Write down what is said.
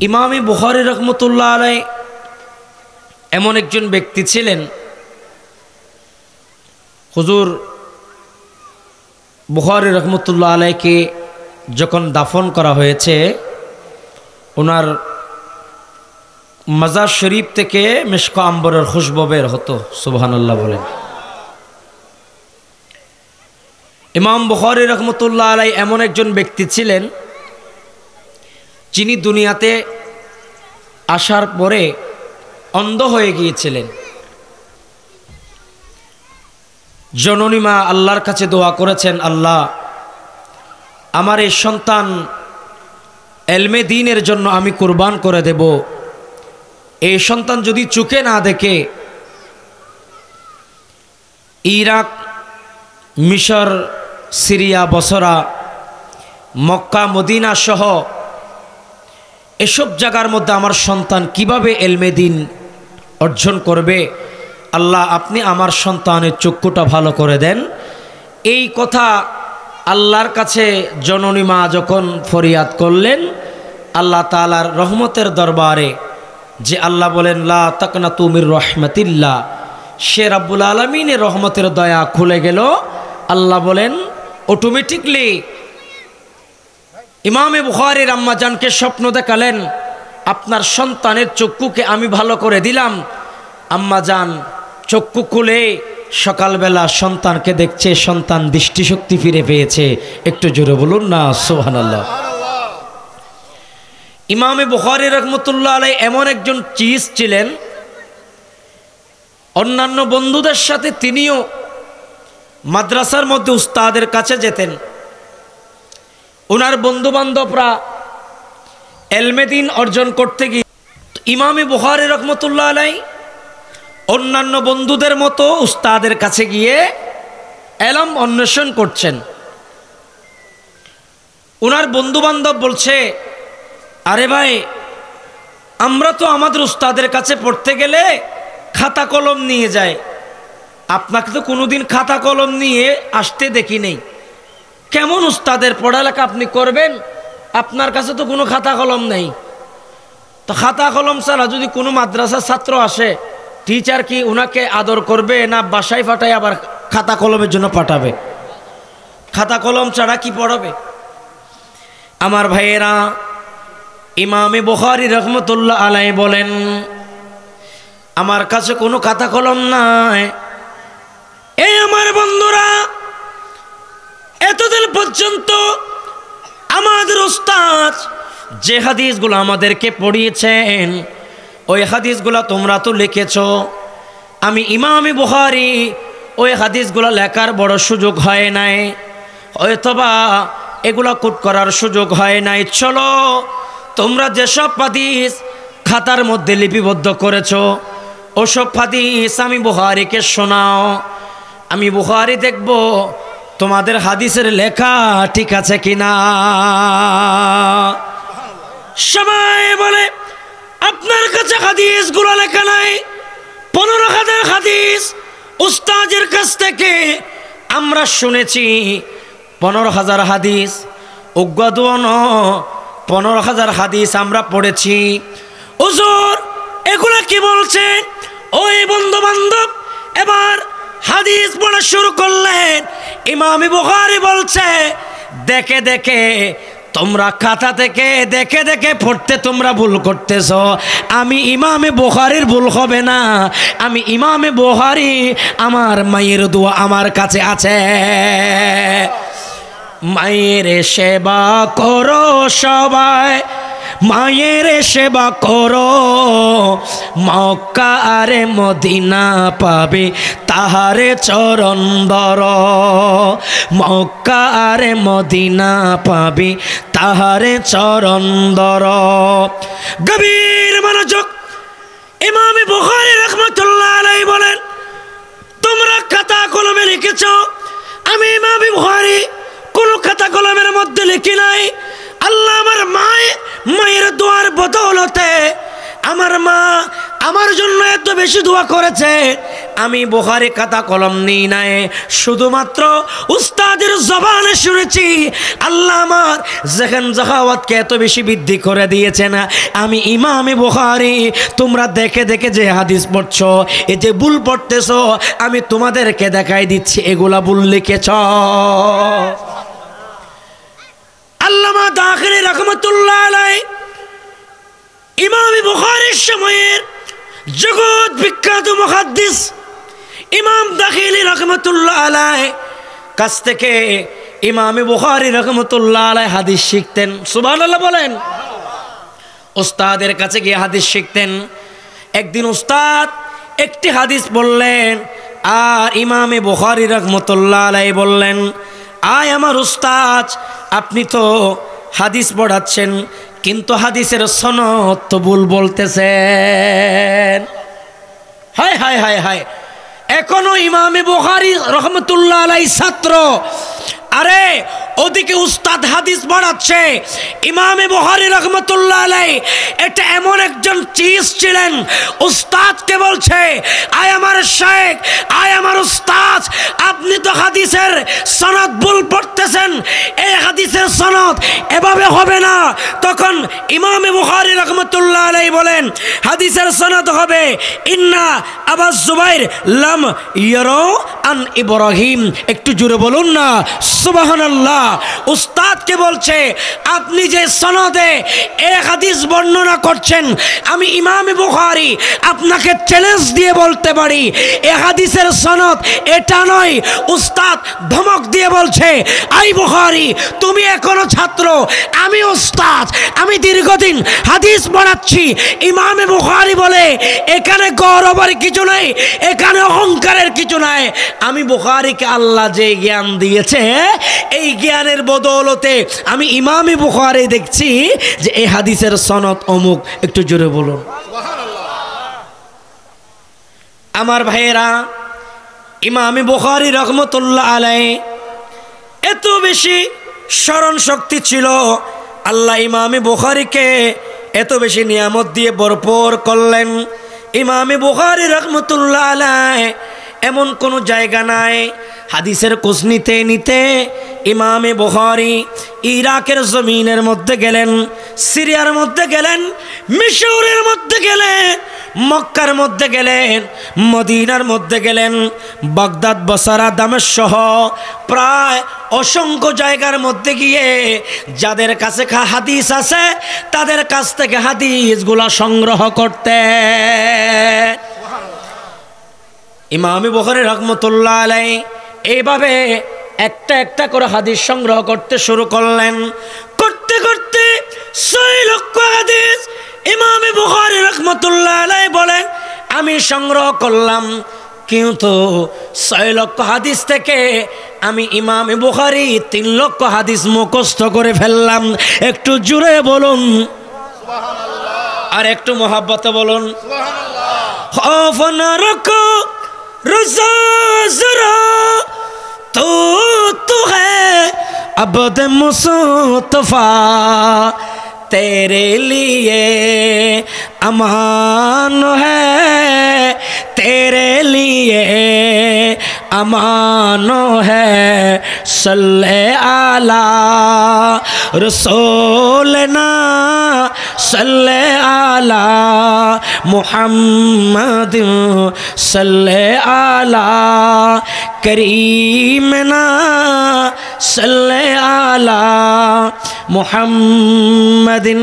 ইমাম বুখারী রাহমাতুল্লাহ আলাইহি এমন একজন ব্যক্তি ছিলেন, হুজুর বুখারী রাহমাতুল্লাহ আলাইহিকে যখন দাফন করা হয়েছে, ওনার মাজার শরীফ থেকে মিশক আম্বরের খুশবু বের হতো। সুবহানাল্লাহ বলেন। ইমাম বুখারী রাহমাতুল্লাহ আলাইহি এমন একজন ব্যক্তি ছিলেন যিনি দুনিয়াতে আসার পরে অন্ধ হয়ে গিয়েছিলেন। জননী মা আল্লাহর কাছে দোয়া করেছেন, আল্লাহ আমার এই সন্তান এলমে দ্বীনের জন্য আমি কুরবান করে দেব। এই সন্তান যদি চোখে না দেখে ইরাক, মিশর, সিরিয়া, বসরা, মক্কা, মদিনা সহ এসব জায়গার মধ্যে আমার সন্তান কিভাবে এলমে দ্বীন অর্জন করবে, আল্লাহ আপনি আমার সন্তানের চক্ষুটা ভালো করে দেন। এই কথা আল্লাহর কাছে জননী মা যখন ফরিয়াদ করলেন, আল্লাহ তাআলার রহমতের দরবারে, যে আল্লাহ বলেন লা তাকনাতু মির রাহমাতিল্লাহ, সে রাব্বুল আলামিনের রহমতের দয়া খুলে গেল। আল্লাহ বলেন অটোমেটিকলি ইমামে বুখারীর আম্মাজানকে স্বপ্ন দেখালেন, আপনার সন্তানের চক্ষুকে আমি ভালো করে দিলাম। আম্মাজান চক্ষু খুলে সকালবেলা সন্তানকে দেখছে, সন্তান দৃষ্টিশক্তি ফিরে পেয়েছে। একটু জোরে বলুন না সুবহানাল্লাহ। ইমামে বুখারী রাহমাতুল্লাহ আলাইহি এমন একজন চিজ ছিলেন, অন্যান্য বন্ধুদের সাথে তিনিও মাদ্রাসার মধ্যে উস্তাদের কাছে যেতেন। ওনার বন্ধু বান্ধবরা এলমে দ্বীন অর্জন করতে গিয়ে ইমামে বুখারী রাহমাতুল্লাহ আলাইহি অন্যান্য বন্ধুদের মতো উস্তাদের কাছে গিয়ে এলম অন্বেষণ করছেন। ওনার বন্ধু বান্ধব বলছে, আরে ভাই আমরা তো আমাদের উস্তাদের কাছে পড়তে গেলে খাতা কলম নিয়ে যাই, আপনাকে তো কোনোদিন খাতা কলম নিয়ে আসতে দেখি নেই। কেমন উস্তাদের পড়ালেখা আপনি করবেন, আপনার কাছে তো কোনো খাতা কলম নেই। তো খাতা কলম ছাড়া যদি কোনো মাদ্রাসার ছাত্র আসে, টিচার কি ওনাকে আদর করবে না বাসায় পাঠায় আবার খাতা কলমের জন্য পাঠাবে? খাতা কলম ছাড়া কি পড়াবে? আমার ভাইয়েরা, ইমামে বুখারী রাহমাতুল্লাহ আলাইহি বলেন, আমার কাছে কোনো খাতা কলম নাই। এই আমার বন্ধুরা, এতদিন পর্যন্ত আমাদের উস্তাদ যে হাদিসগুলো আমাদেরকে পড়িয়েছেন, ওই হাদিসগুলো তোমরা তো লিখেছ। আমি ইমামে বুখারী ওই হাদিসগুলো লেখার বড় সুযোগ হয় নাই, হয়তোবা এগুলো কোট করার সুযোগ হয় নাই। চলো তোমরা যেসব হাদিস খাতার মধ্যে লিপিবদ্ধ করেছ, ওসব হাদিস আমি বুখারীকে শোনাও। আমি বুখারী দেখব তোমাদের হাদিসের লেখা ঠিক আছে কিনা। সবাই বলে আপনার কাছে হাদিসগুলো লেখা নাই। 15,000 হাদিস উস্তাদের কাছ থেকে আমরা শুনেছি। 15,000 হাদিস উগ্গাদুন 15,000 হাদিস আমরা পড়েছি। হুজুর এগুলা কি বলছেন? ওই বন্ধু বান্ধব এবার হাদিস পড়া শুরু করলেন। ইমাম বুখারী বলছে, দেখে দেখে তোমরা খাতা থেকে দেখে দেখে পড়তে তোমরা ভুল করতেছ। আমি ইমামে বুখারীর ভুল হবে না। আমি ইমামে বুখারী, আমার মায়ের দোয়া আমার কাছে আছে। মায়ের সেবা করো সবাই, মায়ের সেবা করো, মক্কা আরে মদিনা পাবে তাহারে চরণ ধর। মক্কা আরে মদিনা পাবে তাহারে চরণ ধর। গভীর মনোযোগ। ইমামে বুখারী রাহমাতুল্লাহ আলাইহি বলেন, তোমরা খাতা কলমে লিখেছ, আমি ইমামে বুখারী কোনো খাতা কলমের মধ্যে লিখি নাই। আল্লাহ আমার মায়ের দোয়ার বদৌলতে আমার মা আমার জন্য এত বেশি দোয়া করেছে, আমি বুখারী খাতা কলম নিই নাই, শুধুমাত্র উস্তাদের জবানে শুনেছি। আল্লাহ আমার যেখান জাহাওয়াতকে এত বেশি বৃদ্ধি করে দিয়েছেন। আমি ইমামে বুখারী, তোমরা দেখে দেখে যে হাদিস পড়ছো, এই যে ভুল পড়তেছো, আমি তোমাদেরকে দেখাই দিচ্ছি এগুলা ভুল লিখেছ। আল্লামা দাখিলি রাহমাতুল্লাহ আলাইহি ইমামে বুখারীর সময়ের জগৎ বিখ্যাত মুহাদ্দিস ইমাম দাখিলি রাহমাতুল্লাহ আলাইহি কাছ থেকে ইমামে বুখারী রাহমাতুল্লাহ আলাইহি হাদিস শিখতেন। সুবহানাল্লাহ বলেন। উস্তাদের কাছে গিয়ে হাদিস শিখতেন। একদিন উস্তাদ একটি হাদিস বললেন, আর ইমামে বুখারী রাহমাতুল্লাহ আলাইহি বললেন, আয় আমার উস্তাদ, আপনি তো হাদিস পড়াচ্ছেন, কিন্তু হাদিসের সনদ তো ভুল বলতেছেন। হায় হায় হায় হায়, এখনো ইমামে বুখারী রাহমাতুল্লাহ আলাইহি ছাত্র, আরে ওদিকে উস্তাদ হাদিস পড়াচ্ছে। ইমামে বুখারী রাহমাতুল্লাহ আলাইহি এটা এমন একজন চিজ ছিলেন, উস্তাদকে বলছে, আয় আমার শেখ, আয় আমার উস্তাদ, আপনি তো হাদিসের সনদ ভুল পড়তেছেন, এই হাদিসের সনদ এভাবে হবে না। তখন ইমামে বুখারী রাহমাতুল্লাহ আলাইহি বলেন, হাদিসের সনদ হবে ইন্না আবা জুবাইর লাম ইয়ারু আন ইব্রাহিম। একটু জোরে বলুন না সুবহানাল্লাহ। উস্তাদকে বলছে, আপনি যে সনদে এক হাদিস বর্ণনা করছেন, আমি ইমামে বুখারী আপনাকে চ্যালেঞ্জ দিয়ে বলতে পারি এই হাদিসের সনদ এটা নয়। উস্তাদ ধমক দিয়ে বলছে, আই বুখারী, তুমি এখনো ছাত্র, আমি উস্তাদ, আমি দীর্ঘদিন হাদিস পড়াচ্ছি। ইমামে বুখারী বলে, এখানে গৌরবের কিছু নাই, এখানে অহংকারের কিছু নাই। আমি বুখারীকে আল্লাহ যে জ্ঞান দিয়েছে, এই জ্ঞানের বদৌলতে আমি ইমামে বুখারী দেখছি যে এই হাদিসের সনদ অমুক। একটু জোরে বলুন আমার ভাইয়েরা। ইমামে বুখারী রাহমাতুল্লাহ আলাইহি এত বেশি স্মরণ শক্তি ছিল, আল্লাহ ইমামে বুখারীকে এত বেশি নিয়ামত দিয়ে ভরপুর করলেন। ইমামে বুখারী রাহমাতুল্লাহ আলাইহি এমন কোনো জায়গা নাই, হাদিসের কোষ নিতে নিতে ইমামে বুখারী ইরাকের জমিনের মধ্যে গেলেন, সিরিয়ার মধ্যে গেলেন, মিশরের মধ্যে গেলেন, মক্কার মধ্যে গেলেন, মদিনার মধ্যে গেলেন, বাগদাদ, বসরা, দামেস্ক সহ প্রায় অসংখ্য জায়গার মধ্যে গিয়ে যাদের কাছে হাদিস আছে তাদের কাছ থেকে হাদিসগুলো সংগ্রহ করতেন। ইমামে বুখারী রাহমাতুল্লাহ আলাইহি এইভাবে একটা একটা করে হাদিস সংগ্রহ করতে শুরু করলেন। করতে করতে 6 লক্ষ হাদিস ইমামে বুখারী রাহমাতুল্লাহ আলাইহি বলেন, আমি সংগ্রহ করলাম, কিন্তু 6 লক্ষ হাদিস থেকে আমি ইমামে বুখারী 3 লক্ষ হাদিস মুখস্থ করে ফেললাম। একটু জোরে বলুন সুবহানাল্লাহ, আর একটু মহব্বতে বলুন সুবহানাল্লাহ। খৌফ না রখো রজা জরা तो है अब्द मुस्तफा, तेरे लिए अमान है, तेरे लिए अमान है। सल्ले आला रसूलना, सल्ले आला मुहम्मद, सल्ले आला करीमना, सल्ले आला मुहम्मदिन।